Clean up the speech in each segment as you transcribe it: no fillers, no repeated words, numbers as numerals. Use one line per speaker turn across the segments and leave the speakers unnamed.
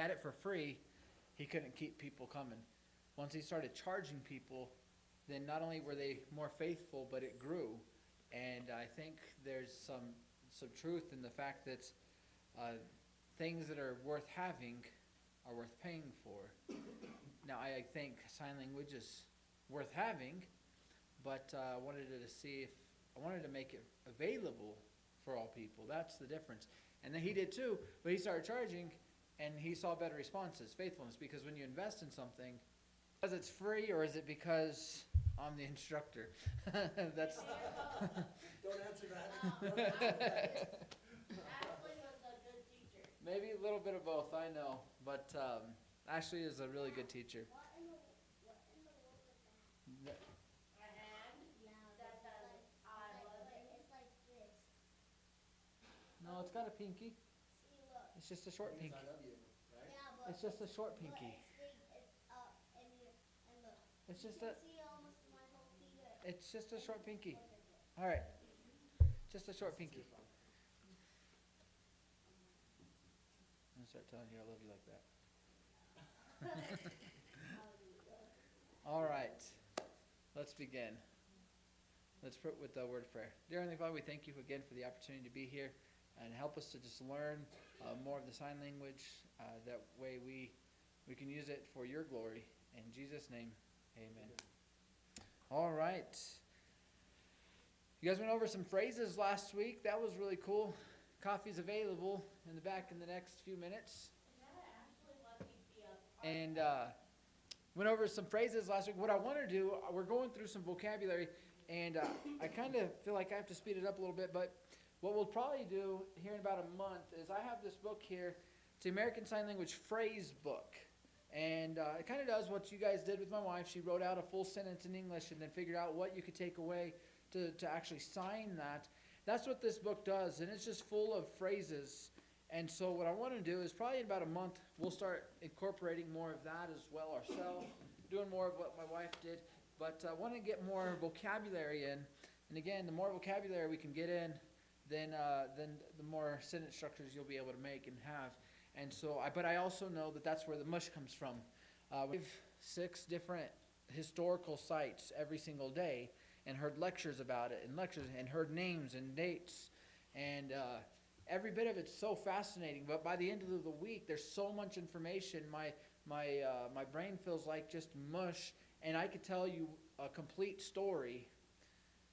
had it for free, he couldn't keep people coming. Once he started charging people, then not only were they more faithful, but it grew. And I think there's some truth in the fact that things that are worth having are worth paying for. Now, I think sign language is worth having, but I wanted to make it available for all people. That's the difference. And then he did too, but he started charging, and he saw better responses, faithfulness, because when you invest in something, because it's free, or is it because I'm the instructor? That's
Don't answer that.
Ashley was a good teacher.
maybe a little bit of both, I know, but Ashley is a really good teacher.
What in the world is that?
A hand?
Yeah,
That
but
does eye button.
it's like this.
No, it's got a pinky.
See, look.
It's just a short
Means
pinky.
I love you, right?
Yeah, but
It's just a short
but
pinky.
it's big. It's up and look.
It's just
You
a
can see almost my whole finger.
it's just a short pinky.
Look at it.
All right, just a short pinky. I'm gonna start telling you I love you like that. All right, let's begin. Let's put with the word of prayer. Dear Heavenly Father, we thank you again for the opportunity to be here and help us to just learn more of the sign language. That way we can use it for your glory. In Jesus' name, amen. All right. You guys went over some phrases last week. That was really cool. Coffee's available in the back in the next few minutes.
Is that Ashley let me be a
And went over some phrases last week. What I want to do, we're going through some vocabulary, and I kind of feel like I have to speed it up a little bit. But what we'll probably do here in about a month is I have this book here. It's the American Sign Language Phrase Book. And it kind of does what you guys did with my wife. She wrote out a full sentence in English and then figured out what you could take away to actually sign that. That's what this book does, and it's just full of phrases. And so what I want to do is probably in about a month, we'll start incorporating more of that as well ourselves, doing more of what my wife did. But I want to get more vocabulary in. And again, the more vocabulary we can get in, then the more sentence structures you'll be able to make and have. And so, but I also know that that's where the mush comes from. We have 6 different historical sites every single day, and heard lectures about it, and heard names and dates, and every bit of it's so fascinating. But by the end of the week, there's so much information. My brain feels like just mush, and I could tell you a complete story,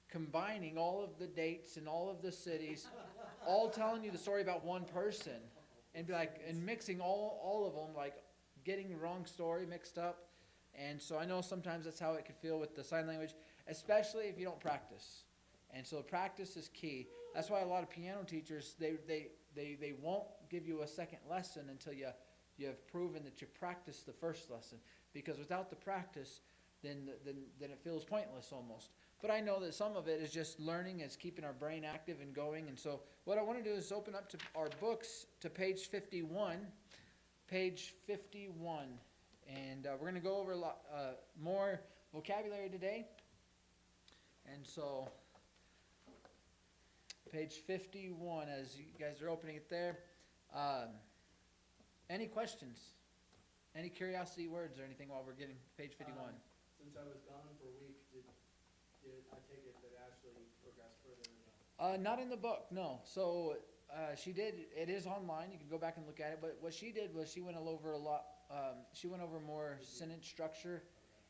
combining all of the dates and all of the cities, all telling you the story about one person. And be like, and mixing all of them, like getting the wrong story mixed up. And so I know sometimes that's how it could feel with the sign language, especially if you don't practice. And so practice is key. That's why a lot of piano teachers, they won't give you a second lesson until you have proven that you practiced the first lesson. Because without the practice, then it feels pointless almost. But I know that some of it is just learning, is keeping our brain active and going. And so what I want to do is open up to our books to page 51. Page 51. And we're going to go over a lot more vocabulary today. And so page 51, as you guys are opening it there. Any questions? Any curiosity words or anything while we're getting page 51?
Since I was gone for a week, did I take it that Ashley progressed further?
Not in the book, no. So she did. It is online. You can go back and look at it. But what she did was she went over a lot. She went over more sentence structure,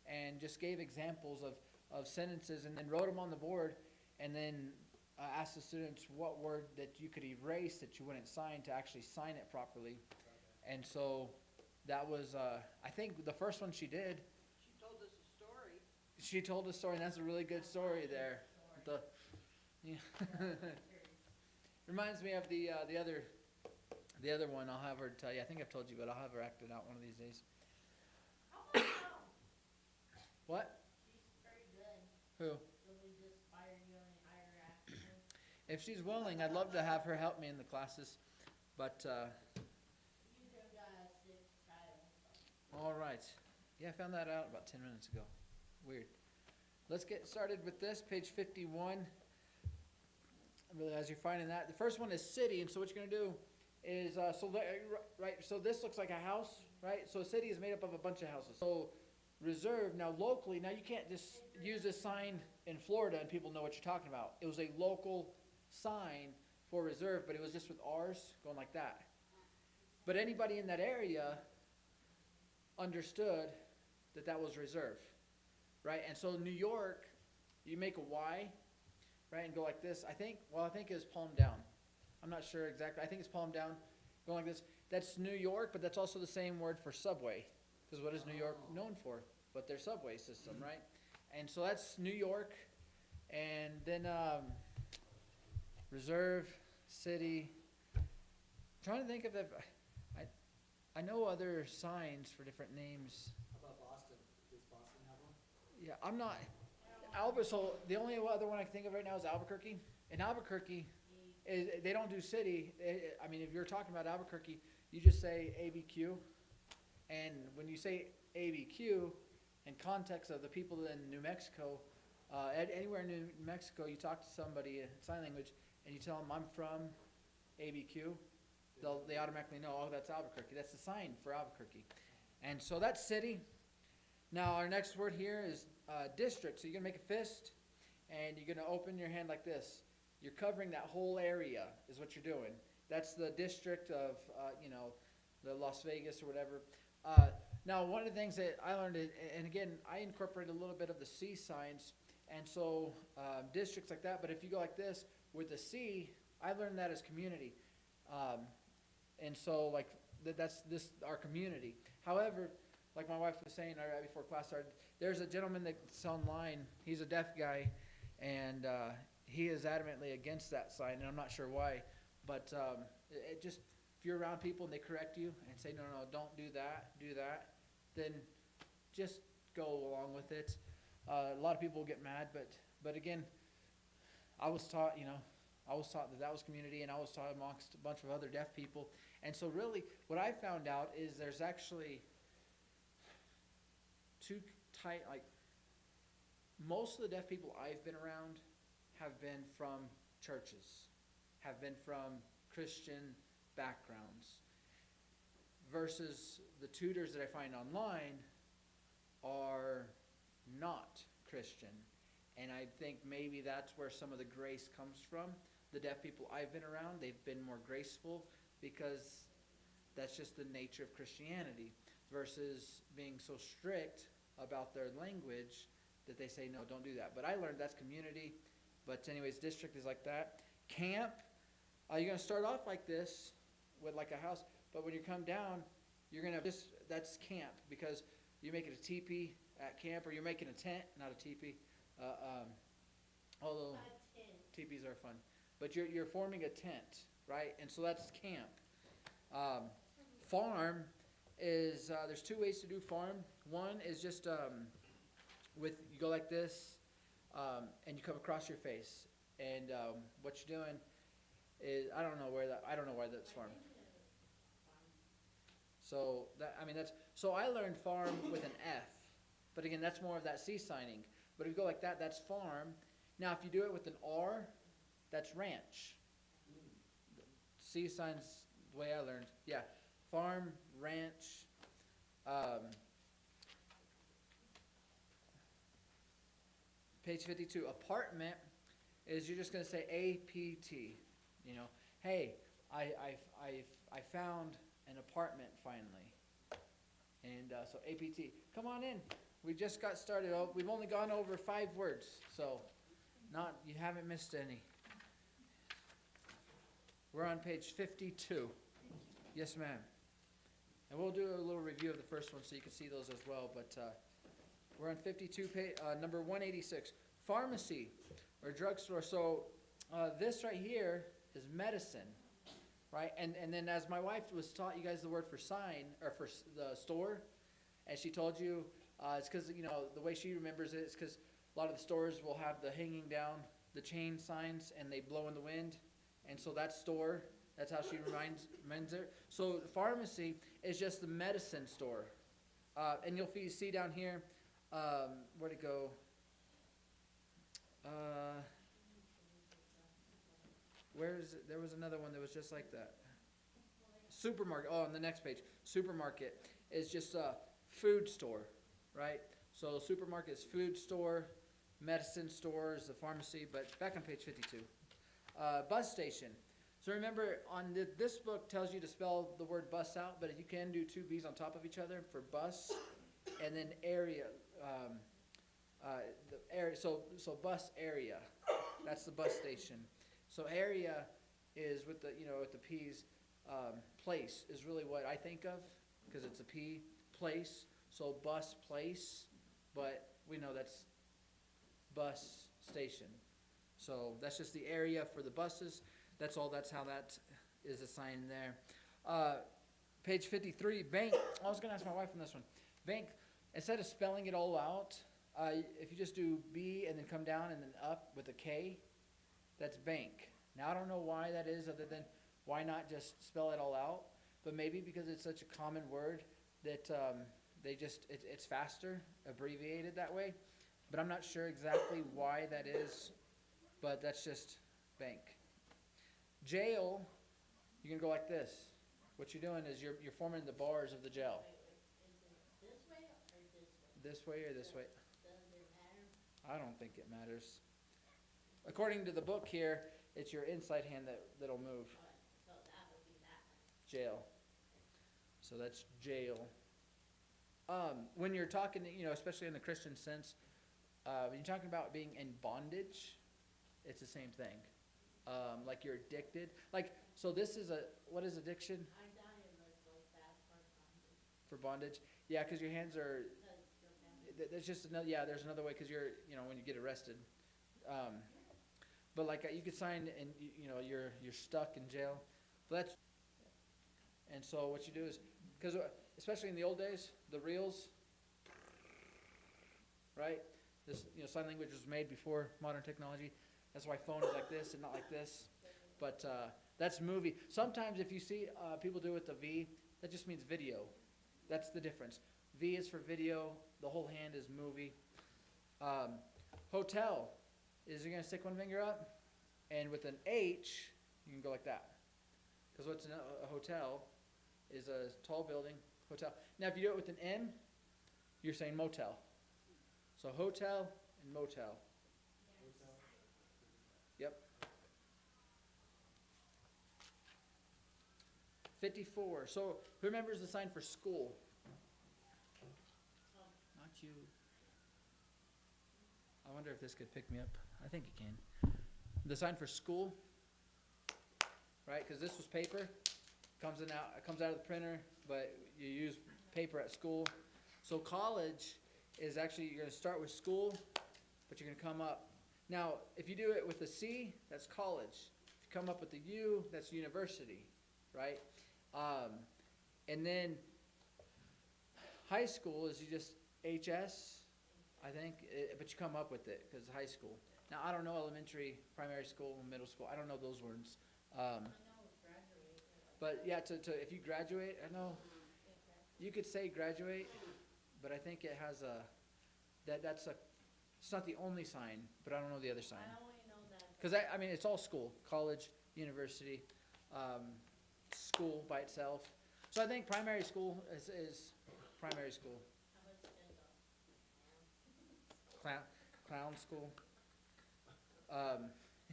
and just gave examples of sentences, and then wrote them on the board, and then asked the students what word that you could erase that you wouldn't sign to actually sign it properly. And so that was, I think, the first one she did.
She told us a story.
She told a story, and that's a really good story there. The, yeah. Reminds me of the other one. I'll have her tell you. I think I've told you, but I'll have her act it out one of these days.
How about now?
What?
She's very good.
Who?
Will we just fire you and hire her after her?
If she's willing, I'd love to have her help me in the classes. But
You can sit title.
all right. Yeah, I found that out about 10 minutes ago. Weird. Let's get started with this, page 51. Really, as you're finding that, the first one is city, and so what you're going to do is, right, so this looks like a house, right? So a city is made up of a bunch of houses. So reserve, now locally, now you can't just use this sign in Florida and people know what you're talking about. It was a local sign for reserve, but it was just with R's going like that. But anybody in that area understood that that was reserve, right? And so New York, you make a Y, right, and go like this. I think it was palm down. I'm not sure exactly. I think it's palm down, going like this. That's New York, but that's also the same word for subway. Because what is New York known for? But their subway system, right? And so that's New York. And then reserve, city. I'm trying to think of if I know other signs for different names.
How about Boston? Does Boston have one?
Yeah, I'm not. So the only other one I can think of right now is Albuquerque. In Albuquerque, they don't do city. I mean, if you're talking about Albuquerque, you just say ABQ. And when you say ABQ, in context of the people in New Mexico, anywhere in New Mexico, you talk to somebody in sign language, and you tell them, I'm from ABQ, they automatically know, oh, that's Albuquerque. That's the sign for Albuquerque. And so that's city. Now, our next word here is district. So you're going to make a fist, and you're going to open your hand like this. You're covering that whole area is what you're doing. That's the district of, the Las Vegas or whatever. Now, one of the things that I learned, and again, I incorporated a little bit of the C signs, and so districts like that, but if you go like this, with the C, I learned that as community. And so, like, that's our community. However, like my wife was saying right before class started, there's a gentleman that's online, he's a deaf guy, and he is adamantly against that sign, and I'm not sure why, but it just, if you're around people and they correct you and say, no, don't do that, then just go along with it. A lot of people get mad, but again, I was taught that was community, and I was taught amongst a bunch of other deaf people. And so really, what I found out is there's actually most of the deaf people I've been around have been from churches, have been from Christian backgrounds, versus the tutors that I find online are not Christian. And I think maybe that's where some of the grace comes from. The deaf people I've been around, they've been more graceful because that's just the nature of Christianity, versus being so strict about their language that they say, no, don't do that. But I learned that's community. But anyways, district is like that. Camp, you're going to start off like this with like a house, but when you come down, you're going to that's camp, because you make it a teepee at camp, or you're making a tent, not a teepee. Although teepees are fun. But you're forming a tent, right? And so that's camp. Farm is, there's two ways to do farm. One is just you go like this, and you come across your face. And what you're doing is, I don't know where that's farm. So so I learned farm with an F. But again, that's more of that C signing. But if you go like that, that's farm. Now, if you do it with an R, that's ranch. C signs the way I learned. Yeah, farm, ranch. Page 52, apartment is, you're just going to say APT. Hey, I found an apartment finally. And so APT, come on in. We just got started. We've only gone over 5 words, so you haven't missed any. We're on page 52. Yes, ma'am. And we'll do a little review of the first one so you can see those as well. But we're on 52, number 186. Pharmacy or drugstore. So this right here is medicine, right? And then as my wife was taught you guys the word for sign, or for the store, and she told you, it's because, the way she remembers it is because a lot of the stores will have the hanging down, the chain signs, and they blow in the wind. And so that's store. That's how she reminds it. So pharmacy is just the medicine store. And you'll see down here, where'd it go? Where is it? There was another one that was just like that. Supermarket, oh, on the next page, supermarket is just a food store, right? So supermarket is food store, medicine store is the pharmacy, but back on page 52. Bus station. So remember, this book tells you to spell the word bus out, but you can do two B's on top of each other for bus, and then area. The area. So bus area. That's the bus station. So area is with the with the P's. Place is really what I think of because it's a P. Place. So bus place, but we know that's bus station. So that's just the area for the buses. That's all. That's how that is assigned there. Page 53, bank. I was going to ask my wife on this one. Bank, instead of spelling it all out, if you just do B and then come down and then up with a K, that's bank. Now, I don't know why that is other than why not just spell it all out, but maybe because it's such a common word that it's faster, abbreviated that way. But I'm not sure exactly why that is, but that's just bank. Jail, you can go like this. What you're doing is you're forming the bars of the jail.
Is it this way or this way?
This way or this way?
Does it matter?
I don't think it matters. According to the book here, it's your inside hand that'll move.
So that would be that one.
Jail. So that's jail. When you're talking, especially in the Christian sense, when you're talking about being in bondage, it's the same thing. Like you're addicted. So this is what is addiction?
I thought it was like that for
For bondage? Yeah, because your hands are, there's just another, there's another way because you're, when you get arrested. But you could sign and, you're stuck in jail. But and so what you do is, because especially in the old days, the reels, right? This, sign language was made before modern technology. That's why phone is like this and not like this. But that's movie. Sometimes if you see people do it with the V, that just means video. That's the difference. V is for video. The whole hand is movie. Hotel is you're going to stick one finger up. And with an H, you can go like that. Because what's a hotel is a tall building. Hotel. Now if you do it with an M, you're saying motel. So hotel and motel. Yep. 54. So who remembers the sign for school? Not you. I wonder if this could pick me up. I think it can. The sign for school, right? Because this was paper. It comes out of the printer, but you use paper at school. So college is actually, you're going to start with school, but you're going to come up. Now, if you do it with a C, that's college. If you come up with a U, that's university, right? And then high school is you just HS, I think, but you come up with it because it's high school. Now, I don't know elementary, primary school, middle school. I don't know those words.
I know graduate.
But yeah, if you graduate, I know you could say graduate, but I think it has it's not the only sign, but I don't know the other sign.
I only know that.
Because it's all school, college, university, school by itself. So I think primary school is primary school.
How much is
Clown school.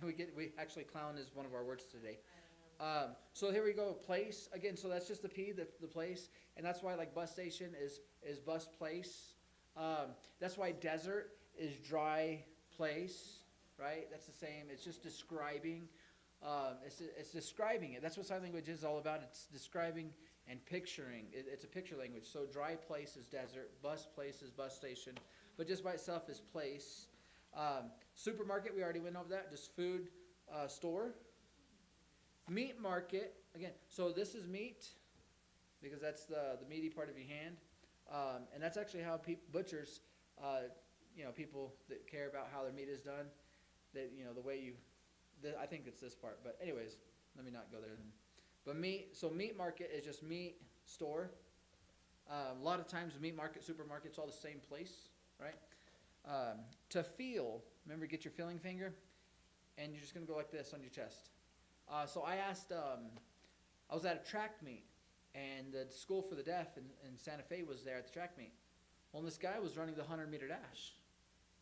We actually clown is one of our words today. So here we go, place again. So that's just the P, the place, and that's why bus station is bus place. That's why desert is dry place, right? That's the same. It's just describing. It's describing it. That's what sign language is all about. It's describing and picturing. It's a picture language. So dry place is desert. Bus place is bus station. But just by itself is place. Supermarket, we already went over that. Just food store. Meat market, again, so this is meat because that's the meaty part of your hand. And that's actually how butchers, people that care about how their meat is done, that, the way I think it's this part. But anyways, let me not go there then. But meat market is just meat store. A lot of times the meat market, supermarket's all the same place, right? To feel, remember, get your feeling finger, and you're just going to go like this on your chest. So I asked, I was at a track meet, and the school for the deaf in Santa Fe was there at the track meet. Well, and this guy was running the 100-meter dash.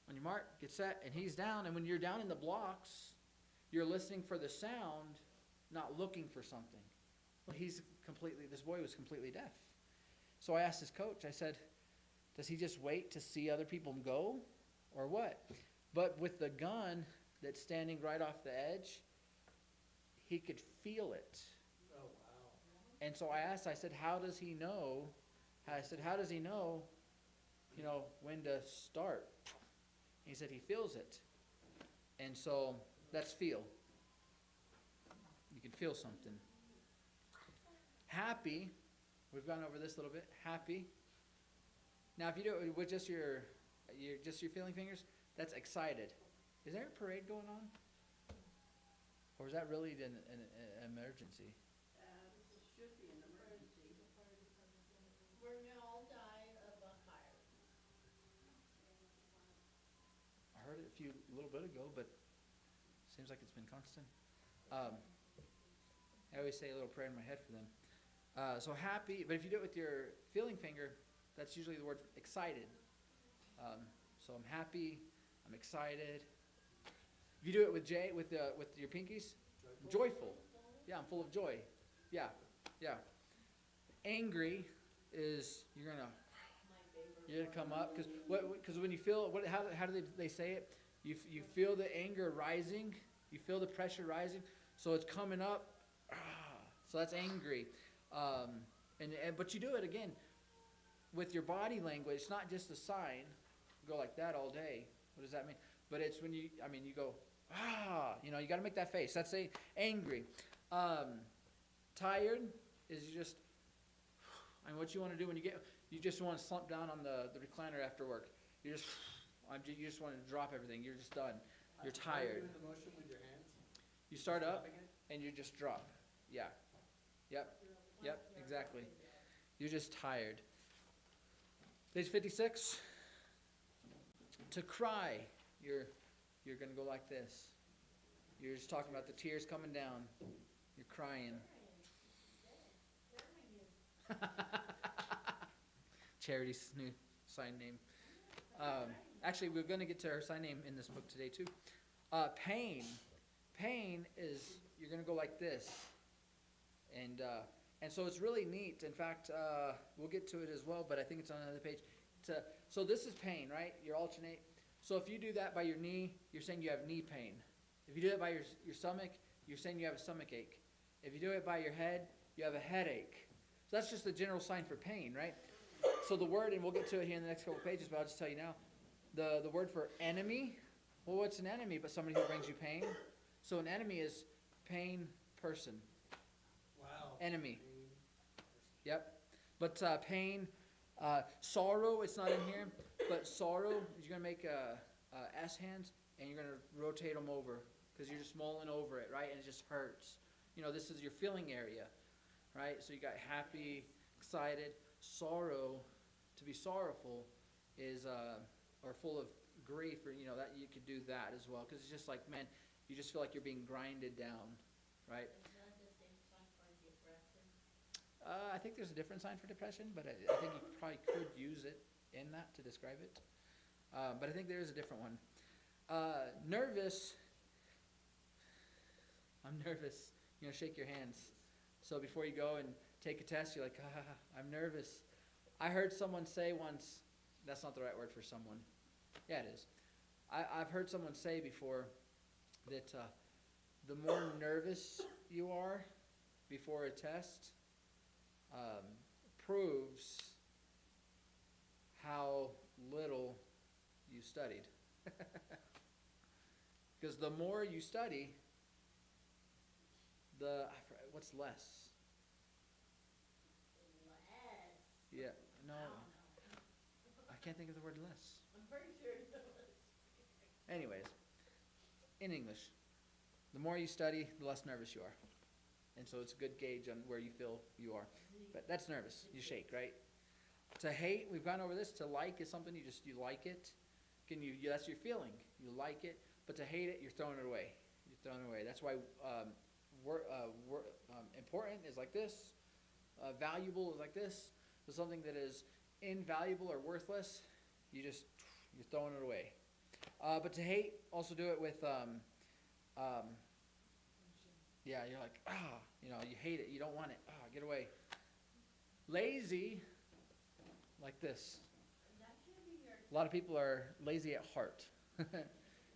On your mark, get set, and he's down. And when you're down in the blocks, you're listening for the sound, not looking for something. Well, this boy was completely deaf. So I asked his coach, I said, does he just wait to see other people go or what? But with the gun that's standing right off the edge, he could feel it.
Oh, wow.
And so I asked, I said, how does he know? I said, how does he know, when to start? He said he feels it. And so that's feel. You can feel something. Happy, we've gone over this a little bit. Happy. Now, if you do it with just your feeling fingers, that's excited. Is there a parade going on? Or is that really an emergency?
It should be an emergency.
We're gonna all die of a fire.
I heard it a little bit ago, but seems like it's been constant. I always say a little prayer in my head for them. So happy, but if you do it with your feeling finger, that's usually the word excited. So I'm happy, I'm excited. If you do it with with your pinkies, joyful. Yeah, I'm full of joy. Yeah. Angry is you're gonna come up because when you feel how do they say it? You feel the anger rising, you feel the pressure rising, so it's coming up. So that's angry, but you do it again with your body language. It's not just a sign. Go like that all day. What does that mean? But it's when you go you got to make that face. That's angry. Tired is what you want to do when you just want to slump down on the recliner after work. You just want to drop everything. You're just done. You're
Are you
tired.
doing the motion with your hands?
You start up
Dropping it?
and you just drop. Yeah. Yep, exactly. You're just tired. Page 56. To cry, you're going to go like this. You're just talking about the tears coming down. You're crying. Charity's new sign name. Actually, we're going to get to her sign name in this book today too. Pain. Pain is, you're going to go like this. And so it's really neat. In fact, we'll get to it as well, but I think it's on another page. So this is pain, right? You alternate. So if you do that by your knee, you're saying you have knee pain. If you do it by your stomach, you're saying you have a stomach ache. If you do it by your head, you have a headache. So that's just the general sign for pain, right? So the word, and we'll get to it here in the next couple pages, but I'll just tell you now. The word for enemy, well, what's an enemy but somebody who brings you pain? So an enemy is pain person.
Wow.
Enemy. Yep. But pain, sorrow, it's not in here, but sorrow, you're going to make S hands, and you're going to rotate them over, because you're just mulling over it, right? And it just hurts. This is your feeling area, right? So you got happy, excited, sorrow. To be sorrowful is, or full of grief, or, that you could do that as well, because it's just like, man, you just feel like you're being grinded down, right?
Is that the same sign for depression?
I think there's a different sign for depression, but I think you probably could use it in that to describe it. But I think there is a different one. Nervous. I'm nervous. Shake your hands. So before you go and take a test, you're like, I'm nervous. I heard someone say once, that's not the right word for someone. Yeah, it is. I've heard someone say before that the more nervous you are before a test, proves how little you studied. Because the more you study, what's less?
Less.
Yeah, no,
I don't know.
I can't think of the word less.
I'm pretty sure it's less.
Anyways, in English, the more you study, the less nervous you are. And so it's a good gauge on where you feel you are. But that's nervous. You shake, right? To hate, we've gone over this. To like is something you like it. That's your feeling. You like it. But to hate it, you're throwing it away. You're throwing it away. That's why important is like this. Valuable is like this. So something that is invaluable or worthless, you're throwing it away. But to hate, also do it with, yeah, you're like, you hate it, you don't want it, get away. Lazy, like this. A lot of people are lazy at heart.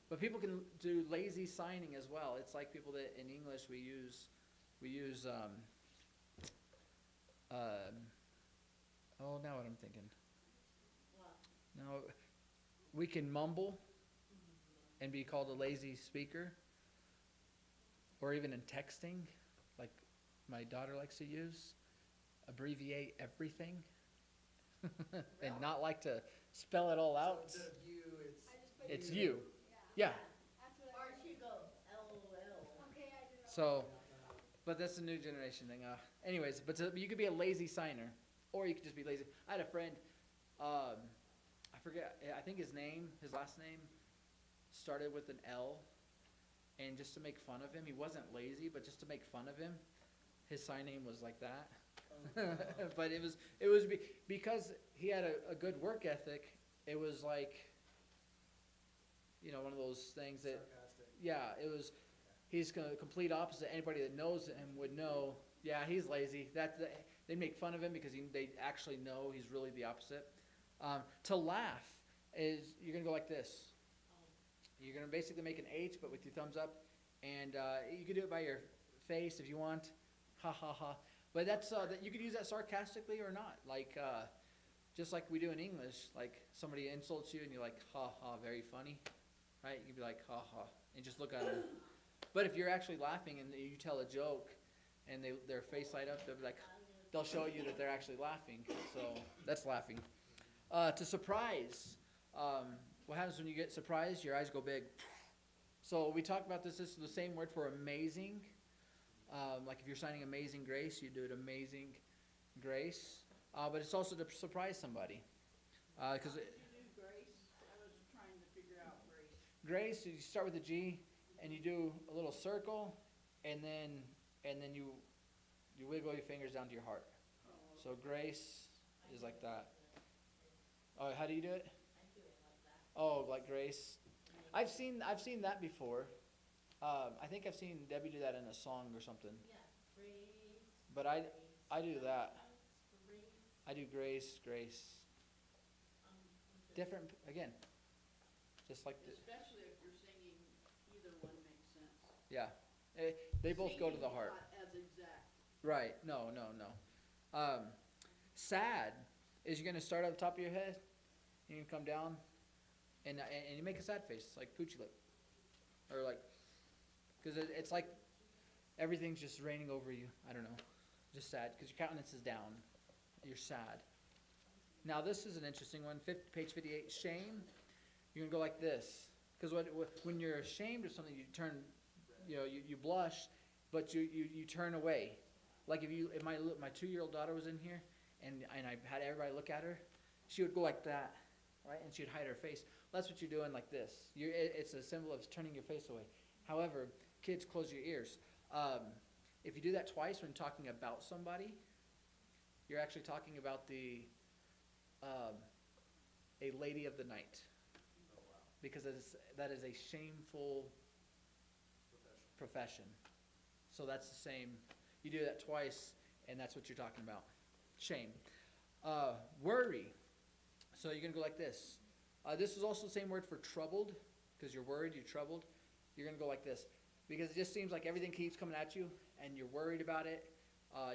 But people can do lazy signing as well. It's like people that in English we use now what I'm thinking. No, we can mumble and be called a lazy speaker. Or even in texting, like my daughter likes to use, abbreviate everything. And not like to spell it all out.
So instead of you,
It's you. Yeah.
Or she goes, LOL.
Okay, I do know.
So, but that's a new generation thing. Anyways, you could be a lazy signer, or you could just be lazy. I had a friend, I forget, I think his last name started with an L, and just to make fun of him, he wasn't lazy, but just to make fun of him, his sign name was like that. But it was because he had a good work ethic. It was like, one of those things that,
sarcastic.
yeah, he's the complete opposite. Anybody that knows him would know, yeah, he's lazy. They make fun of him because they actually know he's really the opposite. To laugh is, you're going to go like this. You're going to basically make an H, but with your thumbs up. And you can do it by your face if you want. Ha, ha, ha. But you could use that sarcastically or not. Like, just like we do in English. Like, somebody insults you and you're like, ha, ha, very funny. Right? You can be like, ha, ha. And just look at them. But if you're actually laughing and you tell a joke and their face light up, they'll show you that they're actually laughing. So that's laughing. To surprise. What happens when you get surprised? Your eyes go big. So we talked about this. This is the same word for amazing. Like if you're signing Amazing Grace, you do it Amazing Grace. But it's also to surprise somebody. Because
Did you do grace? I was trying to figure out grace.
Grace, you start with a G, and you do a little circle, and then you wiggle your fingers down to your heart. So grace is like that. Oh, how do you do it? Oh, like grace. I've seen that before. I think I've seen Debbie do that in a song or something. But I do that. I do grace. Different again. Just like the,
Especially if you're singing, either one makes sense.
yeah. They both go to the heart.
Singing not as exact.
Right. No. Sad is you're gonna start at the top of your head. You can come down, and you make a sad face, like poochy lip, or like, because it's like everything's just raining over you. I don't know, just sad because your countenance is down. You're sad. Now this is an interesting one. Page 58. Shame. You're gonna go like this, because when you're ashamed of something, you turn, you blush, but you turn away. Like if my 2-year-old daughter was in here, and I had everybody look at her, she would go like that, right? And she'd hide her face. That's what you're doing like this. It's a symbol of turning your face away. However, kids, close your ears. If you do that twice when talking about somebody, you're actually talking about a lady of the night.
Oh, wow.
Because that is a shameful profession. So that's the same. You do that twice, and that's what you're talking about. Shame. Worry. So you're going to go like this. This is also the same word for troubled, because you're worried, you're troubled. You're going to go like this. Because it just seems like everything keeps coming at you, and you're worried about it.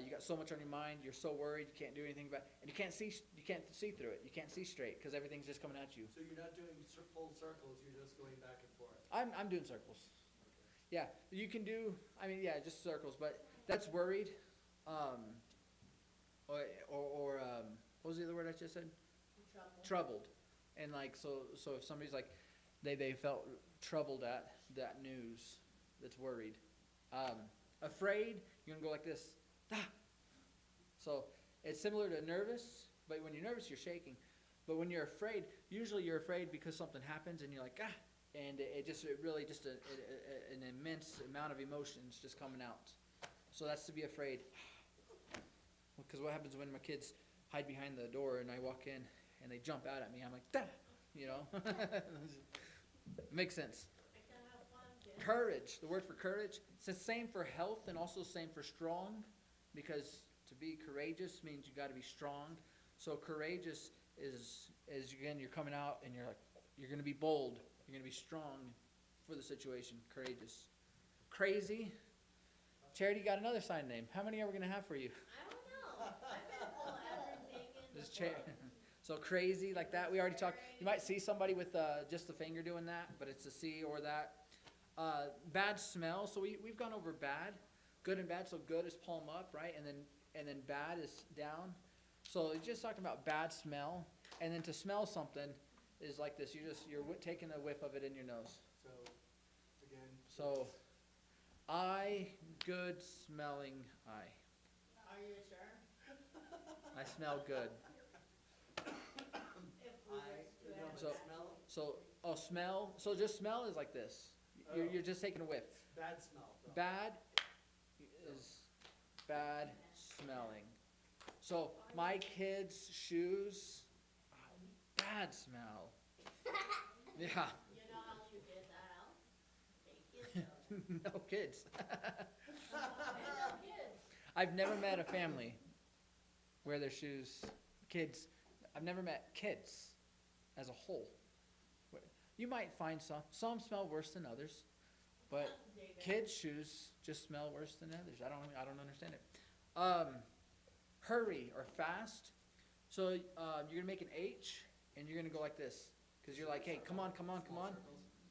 You got so much on your mind. You're so worried you can't do anything about it, and you can't see through it. You can't see straight because everything's just coming at you.
So you're not doing full circles, you're just going back and forth.
I'm doing circles. Yeah, you can do. Just circles. But that's worried. Or what was the other word I just said? Troubled. And like so if somebody's like they felt troubled at that news, that's worried. Afraid, you're gonna go like this. Ah. So it's similar to nervous, but when you're nervous, you're shaking. But when you're afraid, usually you're afraid because something happens and you're like, ah, and it really just an immense amount of emotions just coming out. So that's to be afraid. Because what happens when my kids hide behind the door and I walk in and they jump out at me? I'm like, "Dah!" You know? Makes sense.
I can have fun, kid.
Courage, the word for courage, it's the same for health and also same for strong, because to be courageous means you got to be strong. So courageous is again, you're coming out and you're like, you're going to be bold, you're going to be strong for the situation. Courageous. Crazy. Charity got another sign name. How many are we going to have for you?
I don't know. I've been pull everything in
This
the
chair.
book.
So crazy like that. We already talked. You might see somebody with just the finger doing that, but it's a C or that. Bad smell. So we've gone over bad, good and bad. So good is palm up, right? And then bad is down. So it's just talking about bad smell. And then to smell something is like this. You're taking a whiff of it in your nose.
So, again.
So eye, good smelling eye.
Are you sure?
I smell good.
If we
I,
was to
no,
have.
So-
smell,
Smell. So just smell is like this. You're just taking a whiff.
bad smell. though.
Bad is bad smelling. So my kids' shoes, bad smell. Yeah,
You know how you did that out? Take it out.
no kids.
No kids.
I've never met a family where their shoes, kids, I've never met kids as a whole. You might find some smell worse than others, but
David.
kids' shoes just smell worse than others. I don't understand it. Hurry or fast. So you're gonna make an H and you're gonna go like this, because you're like, hey, come on, come on, come on.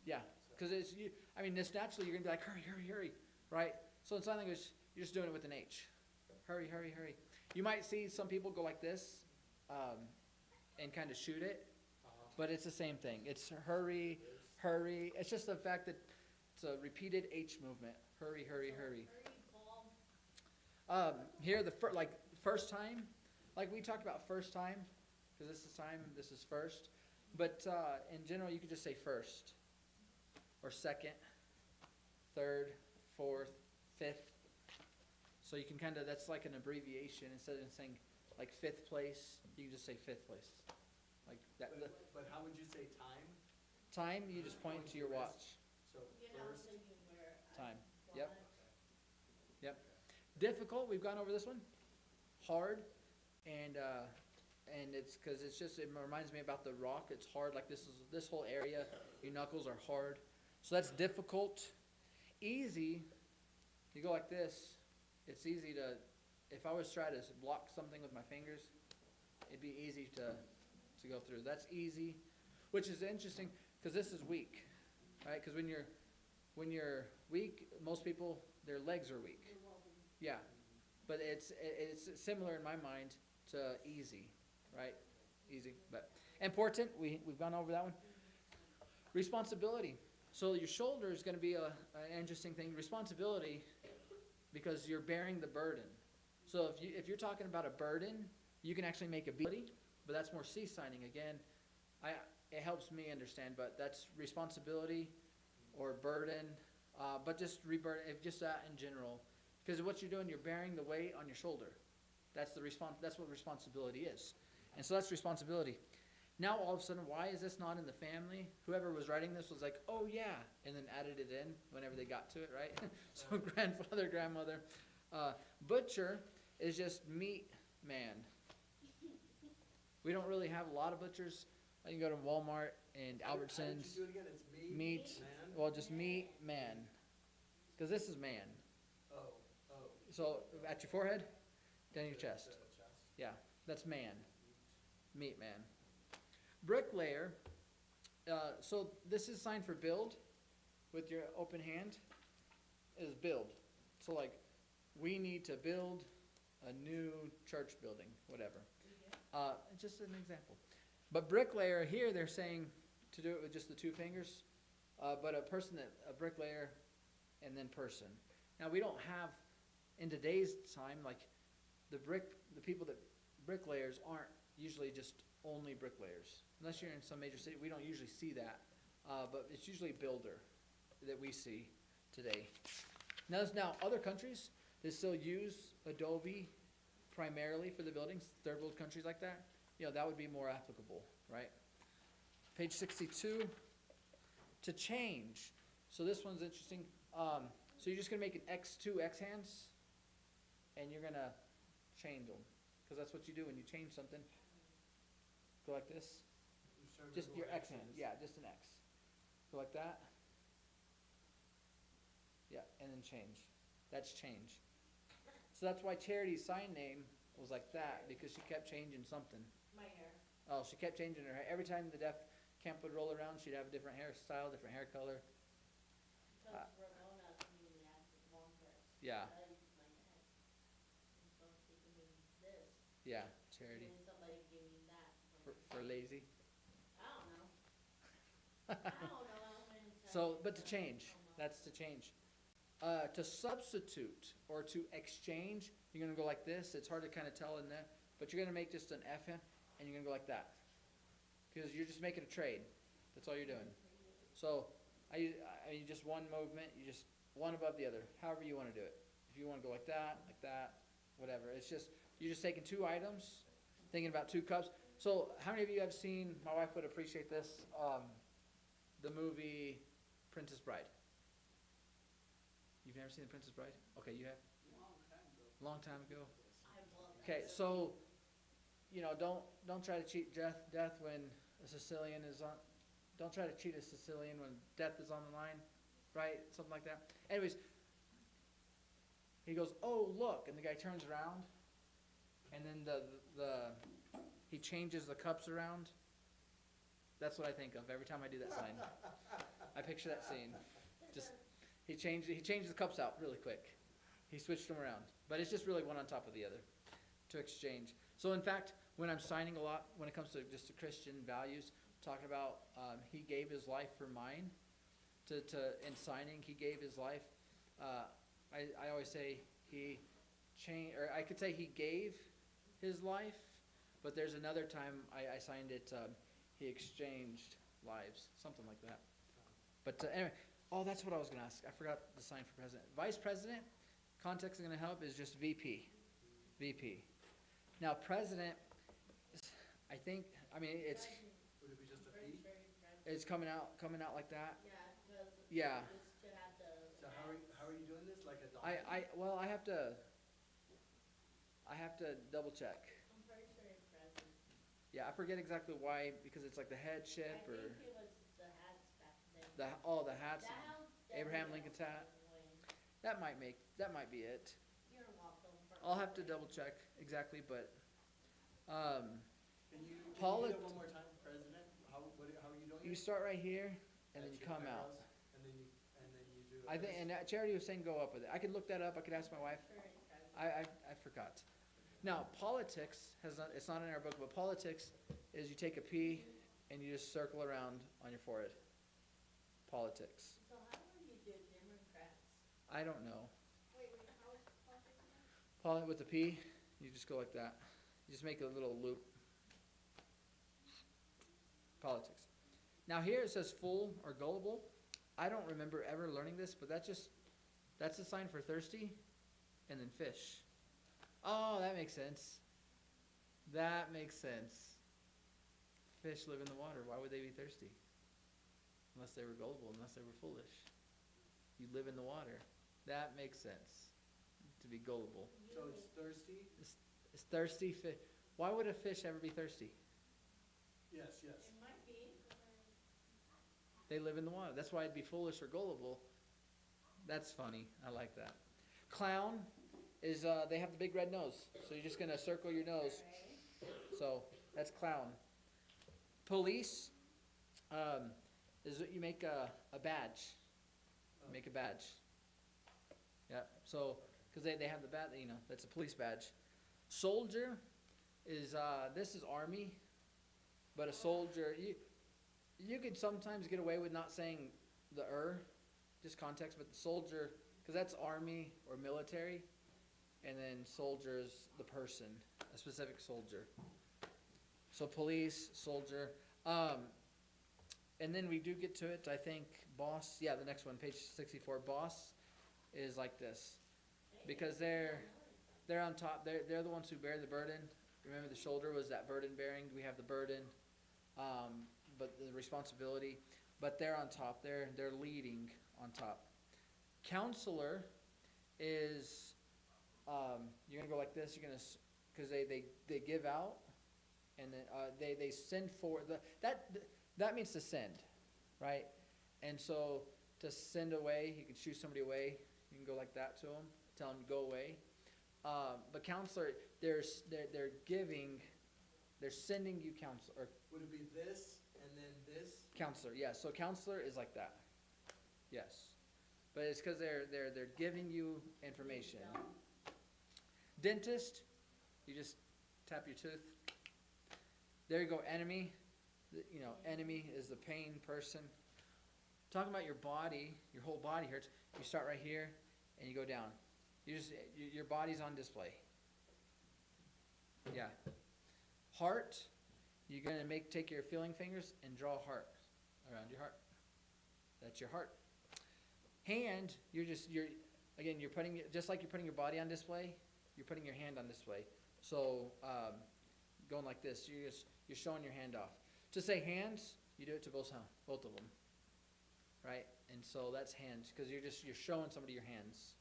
Yeah, because it's you. I mean, this naturally you're gonna be like, hurry, hurry, hurry, right? So it's not like you're just doing it with an H. Hurry, hurry, hurry. You might see some people go like this, and kind of shoot it, but it's the same thing. It's hurry, hurry. It's just the fact that it's a repeated H movement. Hurry, hurry, hurry.
Hurry, Paul.
Here first time, like we talked about first time, because this is time, this is first. But in general, you could just say first, or second, third, fourth, fifth. So you can kind of, that's like an abbreviation. Instead of saying like fifth place, you can just say fifth place. Like that.
But how would you say time?
Time, you just point to your watch.
So
You know,
first,
so you wear.
Time. Yep. Yep. Difficult, we've gone over this one. Hard, and it's because it's just, it reminds me about the rock. It's hard, like this whole area, your knuckles are hard. So that's difficult. Easy, you go like this. It's easy to, if I was trying to block something with my fingers, it'd be easy to go through. That's easy, which is interesting because this is weak, right? Because when you're weak, most people, their legs are weak. Yeah, but it's similar in my mind to easy, right? Easy, but important. We've gone over that one. Responsibility. So your shoulder is going to be an interesting thing. Responsibility, because you're bearing the burden. So if you're talking about a burden, you can actually make a ability, but that's more C signing again. It helps me understand, but that's responsibility or burden, but just just that in general. Because what you're doing, you're bearing the weight on your shoulder. That's what responsibility is. And so that's responsibility. Now all of a sudden, why is this not in the family? Whoever was writing this was like, oh yeah, and then added it in whenever they got to it, right? So grandfather, grandmother. Butcher is just meat man. We don't really have a lot of butchers. You can go to Walmart and
how did
Albertsons.
you do it again? It's
Meat.
man?
Well, just meat man. Because this is man.
Oh.
So at your forehead, down your
The
chest.
chest.
Yeah, that's man. Meat man. Bricklayer. So this is sign for build with your open hand is build. So like we need to build a new church building, whatever. Just an example. But bricklayer here, they're saying to do it with just the two fingers. But a bricklayer and then person. Now we don't have, in today's time, like the people that bricklayers aren't usually just only bricklayers. Unless you're in some major city, we don't usually see that. But it's usually builder that we see today. Now other countries, they still use Adobe primarily for the buildings, third world countries like that, you know, that would be more applicable, right? Page 62, to change. So this one's interesting. So you're just gonna make an two X hands, and you're gonna change them, because that's what you do when you change something. Go like this.
You showed me
Just
what
your X
X
hand,
is.
yeah, just an X. Go like that. Yeah, and then change. That's change. So that's why Charity's sign name was like that, because she kept changing something.
My hair.
Oh, she kept changing her hair. Every time the deaf camp would roll around, she'd have a different hairstyle, different hair color.
Because Ramona community has long hair.
Yeah,
I used my head. And so she can do this.
yeah,
And
Charity.
then somebody gave me that.
For lazy.
I don't know. I don't know how many times.
So, but to
it's
change,
come up.
that's to change. To substitute or to exchange, you're gonna go like this. It's hard to kind of tell in there, but you're gonna make just an F and you're gonna go like that. Because you're just making a trade. That's all you're doing. So, I just one movement, you just one above the other, however you wanna do it. If you wanna go like that, whatever. It's just, you're just taking two items, thinking about two cups. So, how many of you have seen, my wife would appreciate this, the movie Princess Bride? You've never seen The Princess Bride? Okay, you have?
Long time ago.
Long time ago?
I love that.
Okay, so, you know, don't try to cheat death when a Sicilian is on, don't try to cheat a Sicilian when death is on the line, right? Something like that. Anyways, he goes, oh, look, and the guy turns around, and then he changes the cups around. That's what I think of every time I do that sign. I picture that scene. Just, he changed the cups out really quick. He switched them around. But it's just really one on top of the other to exchange. So in fact, when I'm signing a lot, when it comes to just to Christian values, talking about he gave his life for mine. In signing, he gave his life. I always say he changed, or I could say he gave his life, but there's another time I signed it, he exchanged lives, something like that. But anyway, oh, that's what I was gonna ask. I forgot the sign for president. Vice president, context is gonna help, is just VP. VP. Now, president, I think, I mean, it's
Would it be just a
Very,
P?
very proud.
it's coming out like that.
Yeah, because.
Yeah.
Just to have the.
So how are you doing this? Like a dog?
Well, I have to double check.
I'm pretty sure it's president.
Yeah, I forget exactly why, because it's like the
I
headship or
think it was the hats back then.
the hats.
That house
Abraham
definitely
Lincoln's hat.
win.
That might be it.
You're welcome. for
I'll have to
winning.
double check exactly, but,
Can you do
Polit-
that one more time, President? How are you doing
you
it?
start right here and then
That's
you
your
come out.
eyebrows, And then you do.
I think, and Charity was saying go up with it. I could look that up. I could ask my wife.
Sure it's president.
I forgot. Now, politics has not, it's not in our book, but politics is you take a P and you just circle around on your forehead. Politics.
So how do you do Democrats?
I don't know.
Wait, how is politics?
With the P, you just go like that. You just make a little loop. Politics. Now here it says full or gullible. I don't remember ever learning this, but that's the sign for thirsty and then fish. Oh, that makes sense. That makes sense. Fish live in the water. Why would they be thirsty? Unless they were gullible, unless they were foolish. You live in the water. That makes sense. To be gullible.
So it's thirsty?
It's thirsty fish. Why would a fish ever be thirsty?
Yes.
It might be.
They live in the water. That's why it'd be foolish or gullible. That's funny. I like that. Clown is, they have the big red nose. So you're just going to circle your nose. So that's clown. Police is that you make a badge. Make a badge. Yeah. So, because they have the badge, you know, that's a police badge. Soldier is, this is army. But a soldier, you could sometimes get away with not saying the just context, but the soldier, because that's army or military, and then soldier is the person, a specific soldier. So police, soldier, and then we do get to it, I think, boss, yeah, the next one, page 64, boss is like this, because they're, they're on top, they're the ones who bear the burden. Remember, the shoulder was that burden bearing, we have the burden, but the responsibility, but they're on top, they're leading on top. Counselor is, you're gonna go like this, you're gonna, cause they give out, and then, they send for, that means to send, right? And so, to send away, you can shoo somebody away, you can go like that to them, tell them to go away. But counselor, they're giving, they're sending you counsel, or
Would it be this and then this?
counselor, yes, so counselor is like that, yes. But it's cause they're giving you information. Dentist, you just tap your tooth. There you go, enemy, enemy is the pain person. Talking about your body, your whole body hurts, you start right here, and you go down. Your body's on display. Yeah. Heart, you're gonna take your feeling fingers and draw a heart around your heart. That's your heart. Hand, you're putting, just like you're putting your body on display, you're putting your hand on display. So, going like this, you're showing your hand off. To say hands, you do it to both of them. Right? And so that's hands, because you're showing somebody your hands.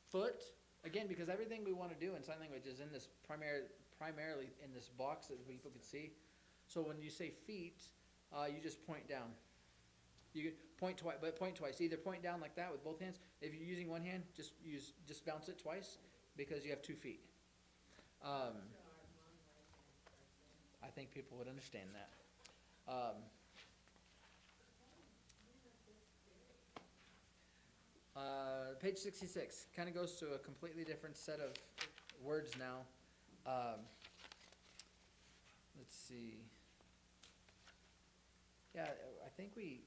Foot, again, because everything we want to do in sign language is in this primarily in this box that people can see. So when you say feet, you just point down. You could point twice, but point twice. Either point down like that with both hands. If you're using one hand, just bounce it twice, because you have 2 feet. I think people would understand that. Page 66 kind of goes to a completely different set of words now. Let's see. Yeah, I think we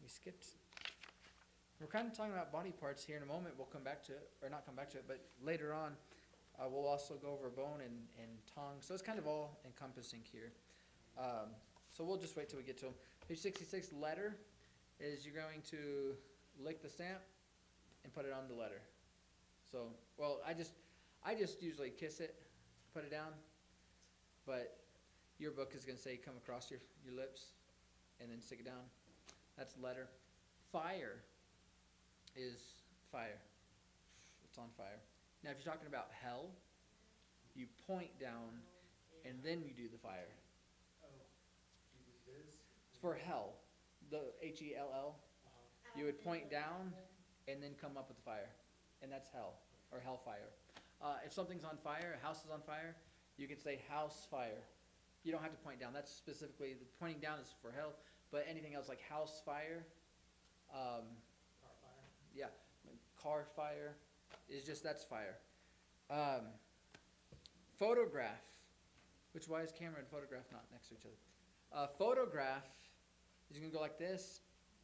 skipped. We're kind of talking about body parts here in a moment. We'll come back to it, or not come back to it, but later on, we'll also go over bone and tongue. So it's kind of all encompassing here. So we'll just wait till we get to them. Page 66, letter, is you're going to lick the stamp and put it on the letter. So, well, I just usually kiss it, put it down, but your book is going to say come across your lips and then stick it down. That's letter. Fire is fire. It's on fire. Now, if you're talking about hell, you point down and then you do the fire.
Oh, you do this?
For hell, the Hell, you would point down and then come up with the fire, and that's hell, or hellfire. If something's on fire, a house is on fire, you can say house fire. You don't have to point down. That's specifically, the pointing down is for hell, but anything else like house fire,
Car fire?
yeah, car fire, is just, that's fire. Photograph, why is camera and photograph not next to each other? Photograph is going to go like this,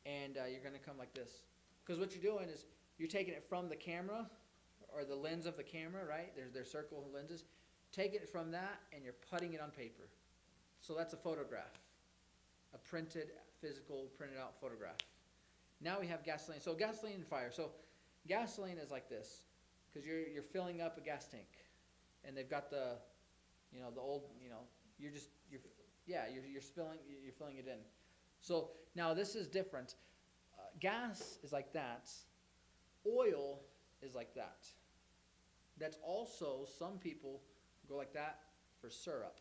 and you're going to come like this. Because what you're doing is you're taking it from the camera, or the lens of the camera, right? There's circle lenses. Take it from that, and you're putting it on paper. So that's a photograph, a printed, physical, printed out photograph. Now we have gasoline. So gasoline and fire. So gasoline is like this, because you're filling up a gas tank, and they've got the old, you're filling it in. So now this is different. Gas is like that. Oil is like that. That's also, some people go like that for syrup.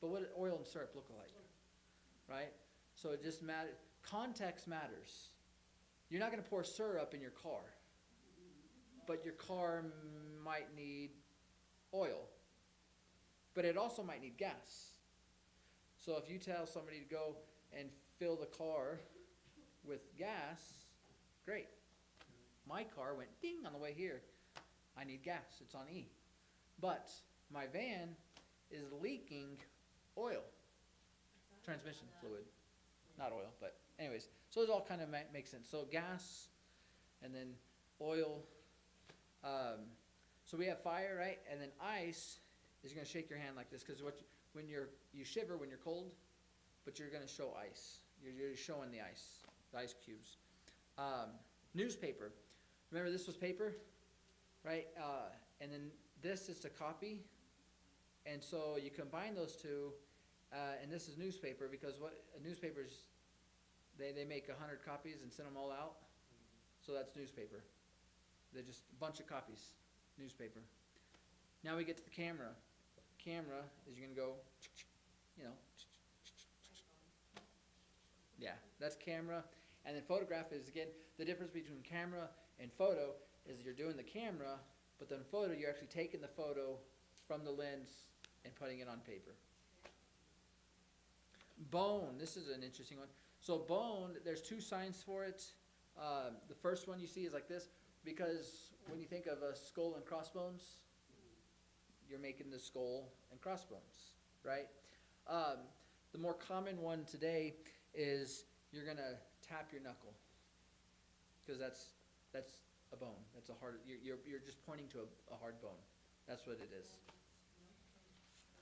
But what do oil and syrup look like? Right? So it just matters. Context matters. You're not going to pour syrup in your car, but your car might need oil. But it also might need gas. So if you tell somebody to go and fill the car with gas, great. My car went ding on the way here. I need gas. It's on E. But my van is leaking oil. Transmission fluid. Not oil, but anyways. So it all kind of makes sense. So gas, and then oil. So we have fire, right? And then ice is going to shake your hand like this, because when you shiver when you're cold, but you're going to show ice. You're showing the ice cubes. Newspaper. Remember, this was paper, right? and then this is to copy. And so you combine those two, and this is newspaper, because what, newspapers, they make 100 copies and send them all out. So that's newspaper. They're just a bunch of copies, newspaper. Now we get to the camera. Camera is you're gonna go, you know, yeah, that's camera. And then photograph is, again, the difference between camera and photo is you're doing the camera, but then photo, you're actually taking the photo from the lens and putting it on paper. Bone, this is an interesting one. So bone, there's two signs for it. The first one you see is like this, because when you think of a skull and crossbones, you're making the skull and crossbones, right? The more common one today is you're gonna tap your knuckle, because that's a bone. That's a hard. You're just pointing to a hard bone. That's what it is.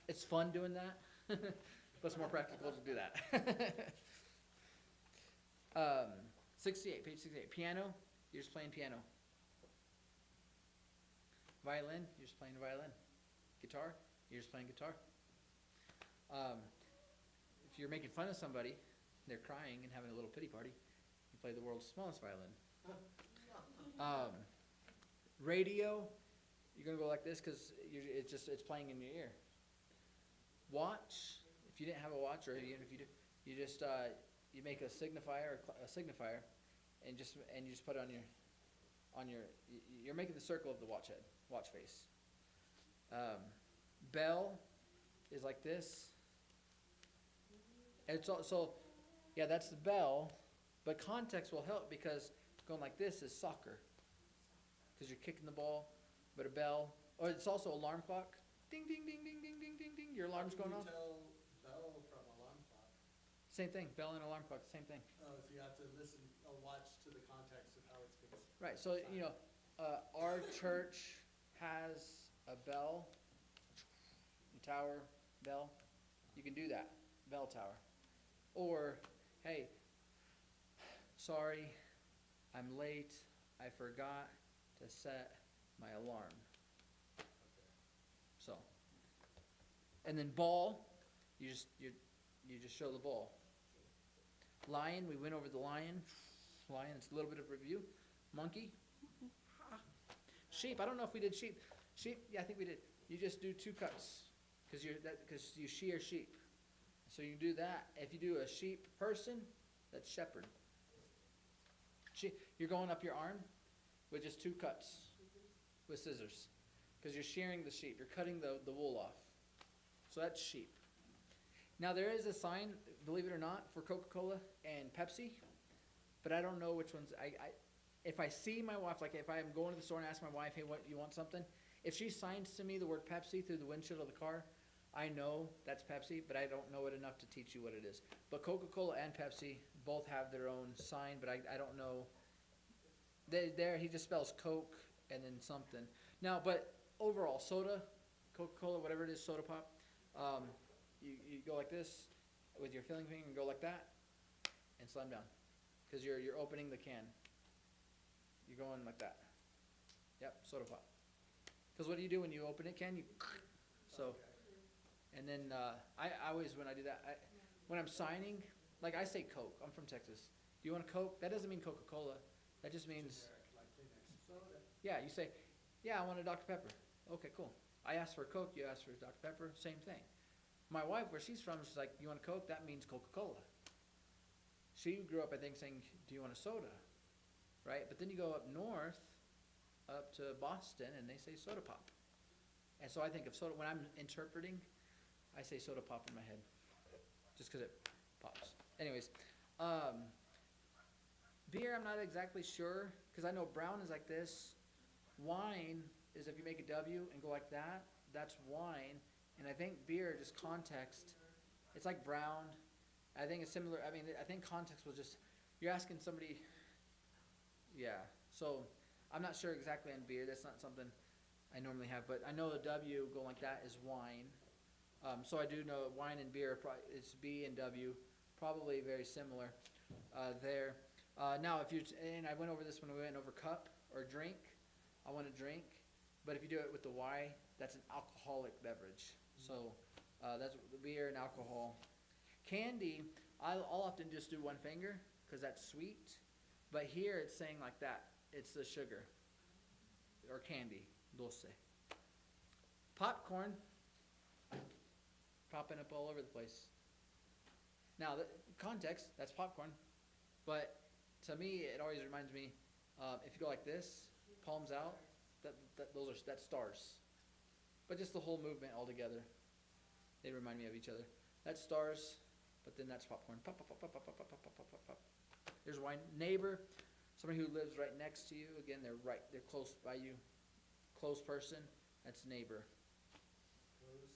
It's fun doing that, but it's more practical to do that. 68, page 68. Piano, you're just playing piano. Violin, you're just playing the violin. Guitar, you're just playing guitar. If you're making fun of somebody, they're crying and having a little pity party, you play the world's smallest violin. Radio, you're gonna go like this because it's playing in your ear. Watch, if you didn't have a watch, or even if you do, you just you make a signifier, and you just put it on your you're making the circle of the watch head, watch face. Bell is like this. And it's also, yeah, that's the bell, but context will help, because going like this is soccer, because you're kicking the ball. But a bell, or it's also alarm clock. Ding, ding, ding, ding, ding, ding, ding, ding. Your alarm's going off.
Tell bell from alarm clock.
Same thing. Bell and alarm clock, same thing.
Oh, so you have to listen, watch to the context of how it's being.
Right. So you know, our church has a bell, tower, bell. You can do that, bell tower. Or, hey, sorry, I'm late. I forgot to set my alarm. So, and then ball, you just show the ball. Lion, we went over the lion. Lion, it's a little bit of review. Monkey. Sheep, I don't know if we did sheep. Sheep, yeah, I think we did. You just do two cuts, because you shear sheep. So you do that. If you do a sheep person, that's shepherd. You're going up your arm with just two cuts with scissors, because you're shearing the sheep. You're cutting the wool off. So that's sheep. Now there is a sign, believe it or not, for Coca-Cola and Pepsi, but I don't know which ones. If I see my wife, like if I'm going to the store and ask my wife, hey, what, you want something? If she signs to me the word Pepsi through the windshield of the car, I know that's Pepsi, but I don't know it enough to teach you what it is. But Coca-Cola and Pepsi both have their own sign, but I don't know. He just spells Coke and then something. Now, but overall, soda, Coca-Cola, whatever it is, soda pop, you go like this with your filling finger and go like that and slam down, because you're opening the can. You're going like that. Yep, soda pop. Because what do you do when you open it, can you? So. And then I always, when I do that, when I'm signing, like I say Coke. I'm from Texas. Do you want a Coke? That doesn't mean Coca-Cola. That just means,
Generic, like Kleenex. Soda.
yeah, you say, yeah, I want a Dr. Pepper. Okay, cool. I asked for a Coke, you asked for a Dr. Pepper, same thing. My wife, where she's from, she's like, you want a Coke? That means Coca-Cola. She grew up, I think, saying, do you want a soda? Right? But then you go up north, up to Boston, and they say soda pop. And so I think of soda, when I'm interpreting, I say soda pop in my head, just because it pops. Anyways, beer, I'm not exactly sure, because I know brown is like this. Wine is if you make a W and go like that, that's wine. And I think beer, just context, it's like brown. I think it's similar. I mean, I think context was just, you're asking somebody, yeah. So I'm not sure exactly on beer. That's not something I normally have, but I know the W going like that is wine. So I do know wine and beer, it's B and W, probably very similar there. Now, if you, and I went over this when we went over cup or drink. I want a drink. But if you do it with the Y, that's an alcoholic beverage. So that's the beer and alcohol. Candy, I'll often just do one finger because that's sweet. But here it's saying like that. It's the sugar or candy, dulce. Popcorn, popping up all over the place. Now, the context, that's popcorn. But to me, it always reminds me, if you go like this, palms out, that's stars. But just the whole movement all together, they remind me of each other. That's stars, but then that's popcorn. Pop, pop, pop, pop, pop, pop, pop, pop, pop, pop, pop. There's one neighbor, somebody who lives right next to you. Again, they're close by you. Close person, that's neighbor.
Close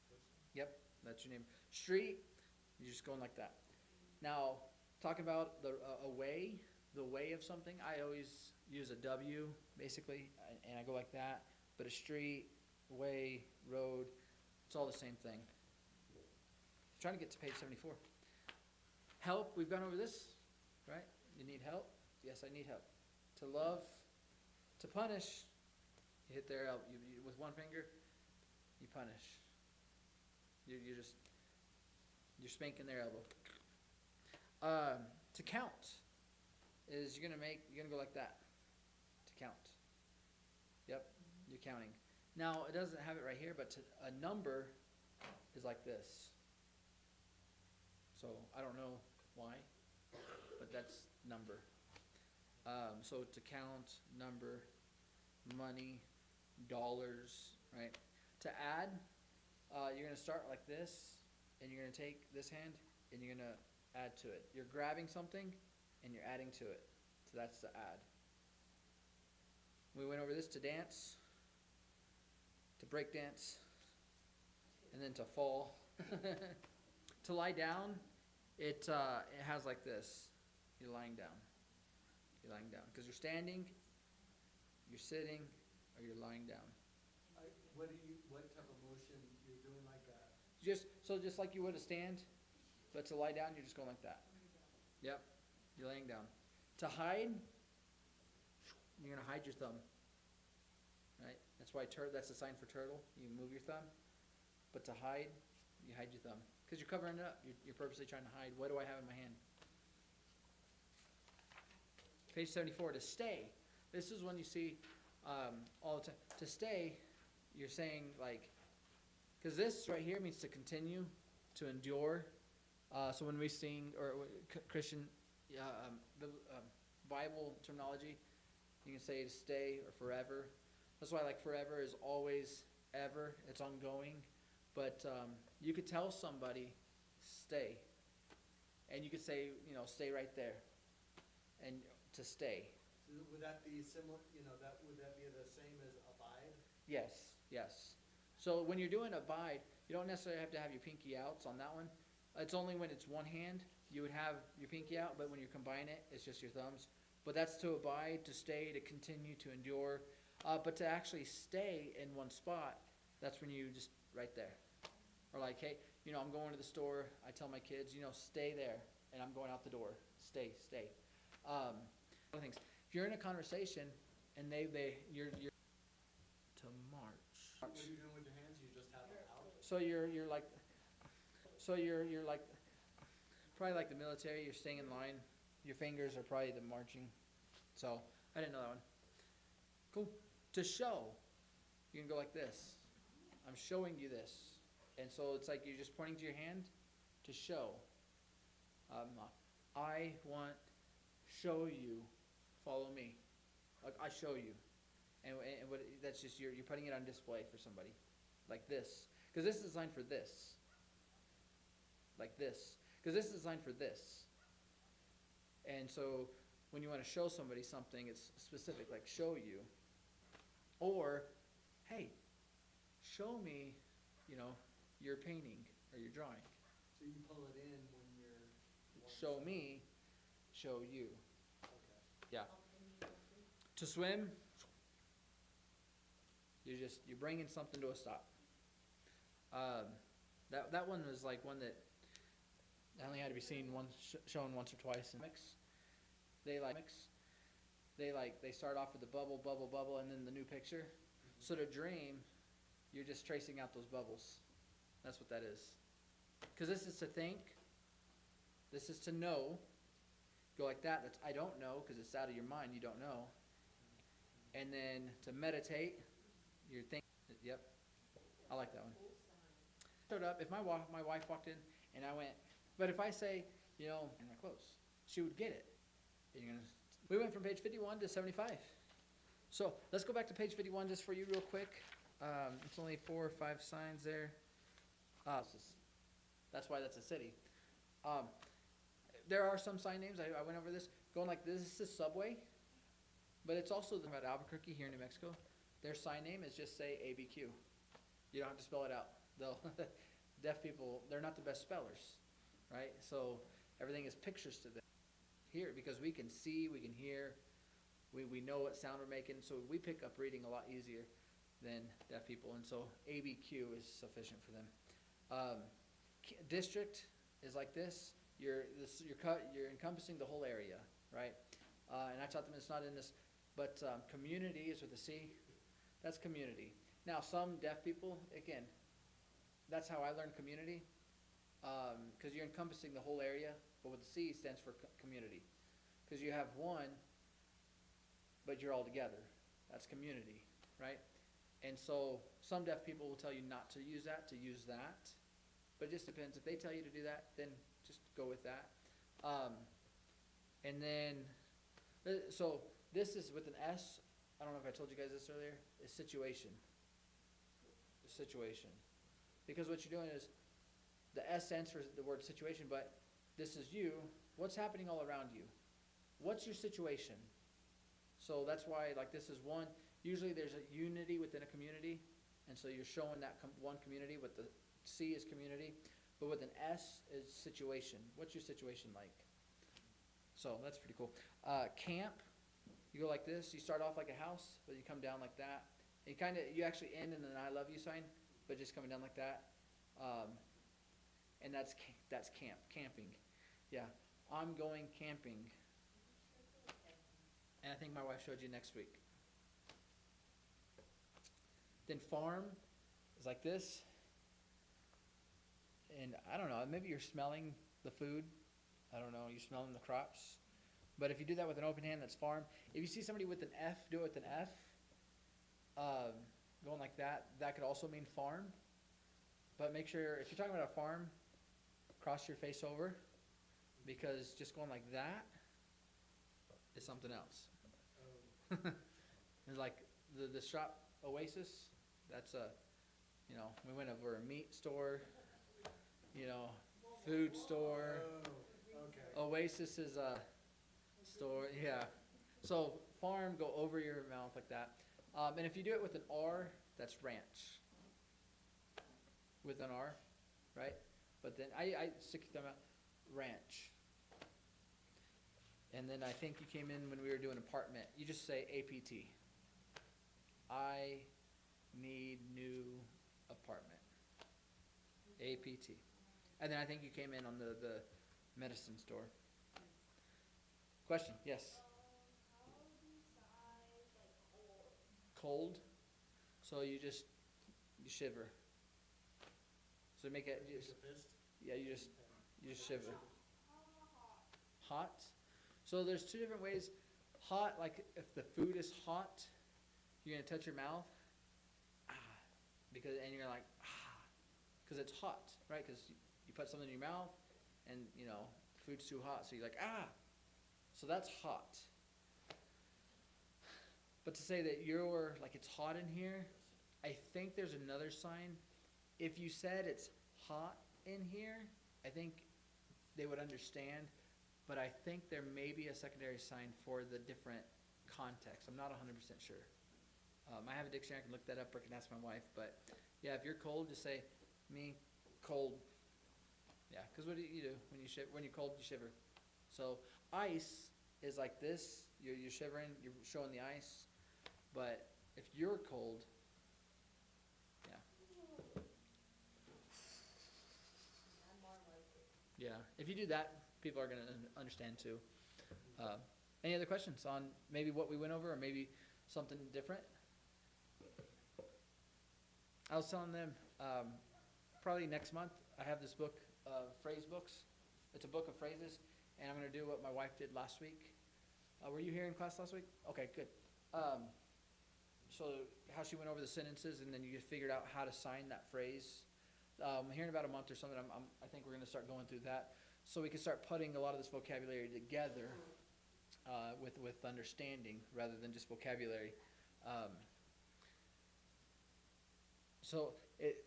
person.
Yep, that's your neighbor. Street, you're just going like that. Now, talking about the way of something, I always use a W, basically, and I go like that. But a street, way, road, it's all the same thing. Trying to get to page 74. Help, we've gone over this, right? You need help? Yes, I need help. To love, to punish, you hit their elbow. You, with one finger, you punish. You're spanking their elbow. To count is you're gonna go like that. To count. Yep, you're counting. Now it doesn't have it right here, but a number is like this. So I don't know why, but that's number. So to count, number, money, dollars, right? To add, you're gonna start like this, and you're gonna take this hand, and you're gonna add to it. You're grabbing something, and you're adding to it. So that's the add. We went over this to dance, to break dance, and then to fall. To lie down, it has like this. You're lying down. You're lying down. Because you're standing, you're sitting, or you're lying down.
What type of motion you're doing like that?
Just like you would a stand, but to lie down, you're just going like that. Yep, you're laying down. To hide, you're gonna hide your thumb. Right? That's why that's a sign for turtle. You move your thumb. But to hide, you hide your thumb. Because you're covering it up. You're purposely trying to hide. What do I have in my hand? Page 74, to stay. This is when you see all the time. To stay, you're saying like, because this right here means to continue, to endure. So when we sing, or Christian, Bible terminology, you can say to stay or forever. That's why like forever is always, ever. It's ongoing. But you could tell somebody, stay. And you could say, stay right there. And to stay.
So would that be similar, would that be the same as abide?
Yes. So when you're doing abide, you don't necessarily have to have your pinky out on that one. It's only when it's one hand, you would have your pinky out, but when you combine it, it's just your thumbs. But that's to abide, to stay, to continue, to endure. But to actually stay in one spot, that's when you just right there. Or like, hey, I'm going to the store. I tell my kids, stay there, and I'm going out the door. Stay. Other things. If you're in a conversation and you're to march.
What are you doing with your hands? You just have them out?
So you're like probably like the military. You're staying in line. Your fingers are probably the marching. So I didn't know that one. Cool. To show, you can go like this. I'm showing you this, and so it's like you're just pointing to your hand to show. I want show you, follow me. Like I show you, and what that's just you're putting it on display for somebody, like this, because this is designed for this. Like this, because this is designed for this. And so when you want to show somebody something, it's specific, like show you, or hey, show me, your painting or your drawing.
So you pull it in when you're...
Show me, show you.
Okay.
Yeah. To swim, you're bringing something to a stop. That one was like one that only had to be seen shown once or twice. And they start off with the bubble, and then the new picture. So to dream, you're just tracing out those bubbles. That's what that is. Because this is to think. This is to know. Go like that. That's I don't know because it's out of your mind. You don't know. And then to meditate, you're thinking. Yep. I like that one. Showed up. If my wife walked in and I went, but if I say, you know, in my clothes, she would get it. And you're gonna, we went from page 51 to 75. So let's go back to page 51 just for you real quick. It's only 4 or 5 signs there. That's why that's a city. There are some sign names. I went over this. Going like this is Subway, but it's also about Albuquerque here in New Mexico. Their sign name is just say ABQ. You don't have to spell it out. They'll deaf people, they're not the best spellers, right? So everything is pictures to them here because we can see, we can hear, we know what sound we're making, so we pick up reading a lot easier than deaf people, and so ABQ is sufficient for them. District is like this. You're encompassing the whole area, right? And I taught them it's not in this, but community is with a C. That's community. Now some deaf people, again, that's how I learned community, because you're encompassing the whole area, but with the C stands for community, because you have one, but you're all together. That's community, right? And so some deaf people will tell you not to use that, to use that, but it just depends. If they tell you to do that, then just go with that. And then, so this is with an S. I don't know if I told you guys this earlier. Is situation. Situation. Because what you're doing is, the S stands for the word situation, but this is you. What's happening all around you? What's your situation? So that's why, like, this is one. Usually there's a unity within a community, and so you're showing that one community. With the C is community, but with an S is situation. What's your situation like? So that's pretty cool. Camp, you go like this. You start off like a house, but you come down like that. And you actually end in an I love you sign, but just coming down like that. And that's camp, camping. Yeah, I'm going camping. And I think my wife showed you next week. Then farm is like this. And I don't know, maybe you're smelling the food. I don't know, you're smelling the crops. But if you do that with an open hand, that's farm. If you see somebody with an F, do it with an F. Going like that, that could also mean farm. But make sure, if you're talking about a farm, cross your face over, because just going like that is something else. It's like the shop Oasis, that's we went over a meat store, food store.
Okay.
Oasis is a store, yeah. So farm, go over your mouth like that. And if you do it with an R, that's ranch. With an R, right? But then I stick them out, ranch. And then I think you came in when we were doing apartment. You just say APT. I need new apartment. APT. And then I think you came in on the medicine store. Question? Yes.
How do you size like cold?
Cold. So you shiver. So make it
Use
just,
a fist.
yeah, you just shiver. Hot. So there's 2 different ways. Hot, like if the food is hot, you're gonna touch your mouth, and you're like, because it's hot, right? Because you put something in your mouth, and food's too hot, so you're like, so that's hot. But to say that you're like it's hot in here, I think there's another sign. If you said it's hot in here, I think they would understand. But I think there may be a secondary sign for the different context. I'm not 100% sure. I have a dictionary. I can look that up, or I can ask my wife. But yeah, if you're cold, just say, me, cold. Yeah, because what do you do when you when you're cold? You shiver. So ice is like this. You're shivering. You're showing the ice. But if you're cold, yeah. Yeah, if you do that, people are going to understand too. Any other questions on maybe what we went over, or maybe something different? I was telling them, probably next month, I have this book of phrase books. It's a book of phrases, and I'm gonna do what my wife did last week. Were you here in class last week? Okay, good. So how she went over the sentences, and then you just figured out how to sign that phrase. Here in about a month or something, I think we're gonna start going through that, so we can start putting a lot of this vocabulary together, with understanding rather than just vocabulary.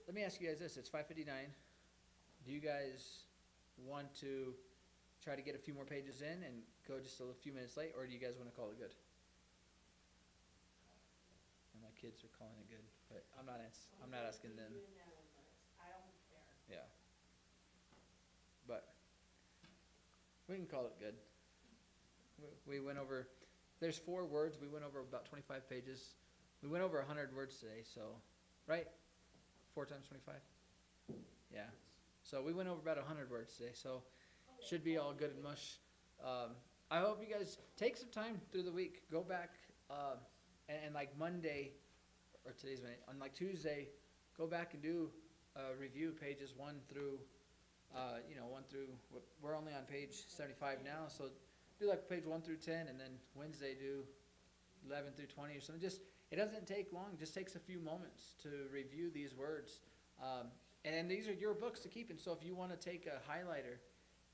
Let me ask you guys this, it's 5:59. Do you guys want to try to get a few more pages in and go just a few minutes late, or do you guys wanna call it good? And my kids are calling it good, but I'm not asking them.
I don't care.
Yeah. But we can call it good. We went over, there's 4 words, we went over about 25 pages. We went over 100 words today, so, right? 4 times 25? Yeah. So we went over about 100 words today, so should be all good and mush. I hope you guys take some time through the week, go back, and like Monday, or today's Monday, on like Tuesday, go back and do review pages 1 through, 1 through, we're only on page 75 now, so do like page 1 through 10, and then Wednesday do 11 through 20 or something. Just, it doesn't take long, just takes a few moments to review these words. And these are your books to keep, and so if you want to take a highlighter,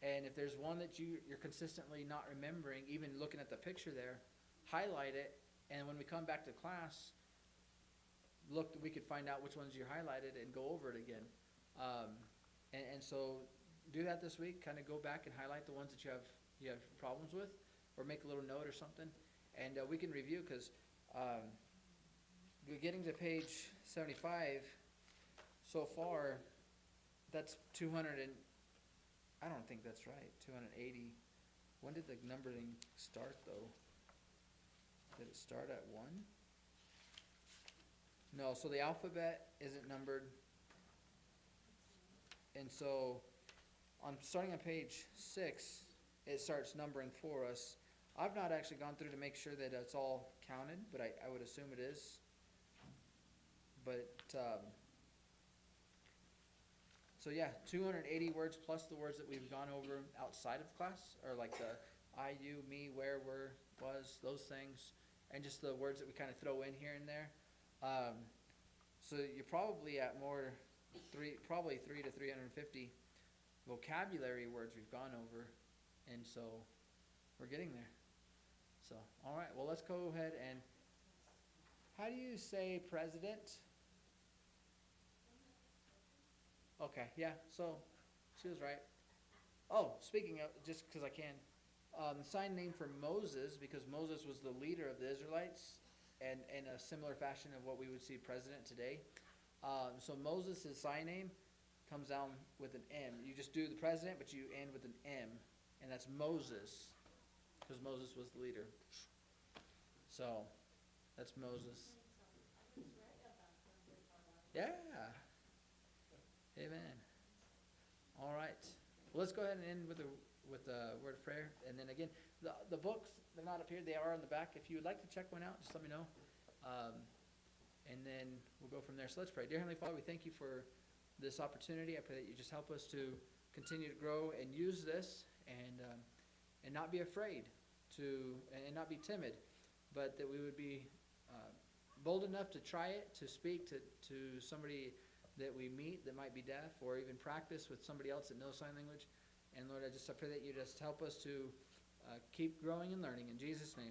and if there's one that you're consistently not remembering, even looking at the picture there, highlight it, and when we come back to class, we could find out which ones you highlighted and go over it again. And so do that this week, kind of go back and highlight the ones that you have problems with, or make a little note or something, and we can review, because getting to page 75 so far, that's 200 and I don't think that's right, 280. When did the numbering start, though? Did it start at 1? No, so the alphabet isn't numbered. And so, starting on page 6, it starts numbering for us. I've not actually gone through to make sure that it's all counted, but I would assume it is. But, so yeah, 280 words plus the words that we've gone over outside of class, or like the I, you, me, where, were, was, those things, and just the words that we kind of throw in here and there. So you're probably at probably 3 to 350 vocabulary words we've gone over, and so we're getting there. So, all right, well, let's go ahead and, how do you say president? Okay, yeah, so she was right. Oh, speaking of, just because I can, sign name for Moses, because Moses was the leader of the Israelites, and in a similar fashion of what we would see president today. So Moses' sign name comes down with an M. You just do the president, but you end with an M, and that's Moses, because Moses was the leader. So that's Moses. Yeah. Amen. All right. Well, let's go ahead and end with a word of prayer, and then again, the books, they're not up here; they are on the back. If you would like to check one out, just let me know, and then we'll go from there. So let's pray. Dear Heavenly Father, we thank you for this opportunity. I pray that you just help us to continue to grow and use this, and not be afraid and not be timid, but that we would be bold enough to try it, to speak to somebody that we meet that might be deaf, or even practice with somebody else that knows sign language. And Lord, I pray that you just help us to keep growing and learning. In Jesus' name.